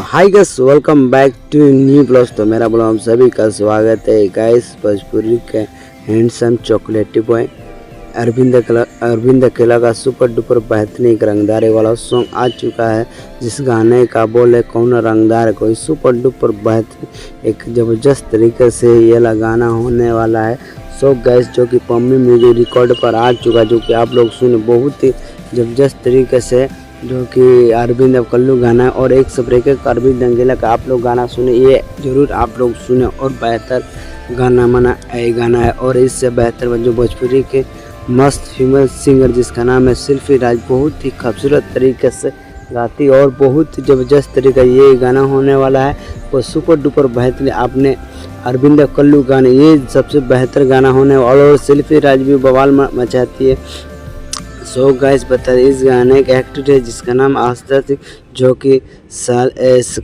Hi guys, welcome back to new blog. तो मेरा blog हम सभी का स्वागत है गाइस। भोजपुरी के हैंडसम चॉकलेटी बॉय अरविंद अकेला का सुपर डुपर बेहतरीन एक रंगदारी वाला सॉन्ग आ चुका है, जिस गाने का बोल है कौन रंगदार कोई सुपर डुपर बेहतरीन एक ज़बरदस्त तरीके से ये गाना होने वाला है। सो गाइस, जो कि पम्मी म्यूजिक रिकॉर्ड पर आ चुका, जो कि आप लोग सुने बहुत ही ज़बरदस्त तरीके से, जो कि अरविंद कल्लू गाना है। और एक सब्रेके अरविंद अकेला का आप लोग गाना सुने, ये ज़रूर आप लोग सुने। और बेहतर गाना ये गाना है। और इससे बेहतर जो भोजपुरी के मस्त फीमेल सिंगर जिसका नाम है शिल्पी राज, बहुत ही खूबसूरत तरीके से गाती और बहुत ही ज़बरदस्त तरीका ये गाना होने वाला है। वो सुपर डुपर बेहतरीन आपने अरविंद कल्लू गाने, ये सबसे बेहतर गाना होने वाला। और शिल्पी राज भी बवाल मचाती है। सो गाइस, बता इस गाने का एक्टर है जिसका नाम आस्था थी, जो कि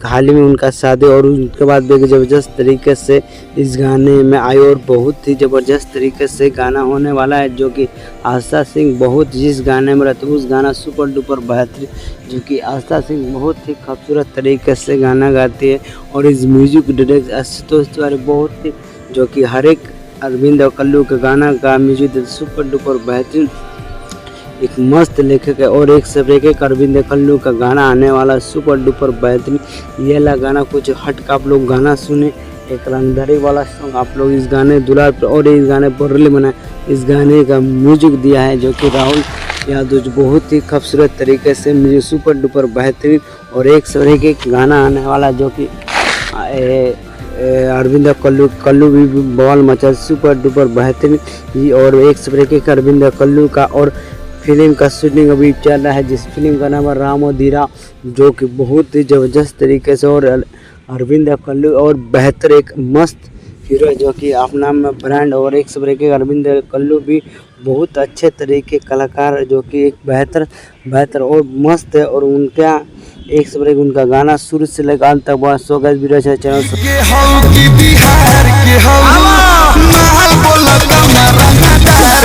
हाल ही में उनका शादी और उनके बाद भी ज़बरदस्त तरीके से इस गाने में आई और बहुत ही ज़बरदस्त तरीके से गाना होने वाला है। जो कि आस्था सिंह बहुत जिस गाने में रहती है उस गाना सुपर डुपर बेहतरीन, जो कि आस्था सिंह बहुत ही खूबसूरत तरीके से गाना गाती है। और इस म्यूजिक डायरेक्टर आशुतोष तिवारी बहुत ही, जो कि हर एक अरविंद कल्लू के गाना का म्यूजिक सुपर डुपर बेहतरीन एक मस्त लेखक है। और एक सब्रेके अरविंद कल्लू का गाना आने वाला सुपर डुपर बेहतरीन ये गाना कुछ हट का आप लोग गाना सुने, एक रंगदारी वाला सॉन्ग आप लोग इस गाने दुलार पर। और इस गाने बर्रली बनाए, इस गाने का म्यूजिक दिया है जो कि राहुल यादव, जो बहुत ही खूबसूरत तरीके से म्यूजिक सुपर डुपर बेहतरीन। और एक सब्रेके गाना आने वाला जो कि अरविंद कल्लू भी बवाल मचा सुपर डुपर बेहतरीन। और एक सब्रेके अरविंद कल्लू का और फिल्म का शूटिंग अभी चल रहा है, जिस फिल्म का नाम है राम और धीरा, जो कि बहुत ही ज़बरदस्त तरीके से। और अरविंद कल्लू और बेहतर एक मस्त हीरो है, जो कि अपना में ब्रांड। और एक सब्रेके अरविंद कल्लू भी बहुत अच्छे तरीके कलाकार, जो कि एक बेहतर और मस्त है। और उनका एक सब्रेके उनका गाना शुरू से लेकर अंत तक बहुत सो गए वीडियो चैनल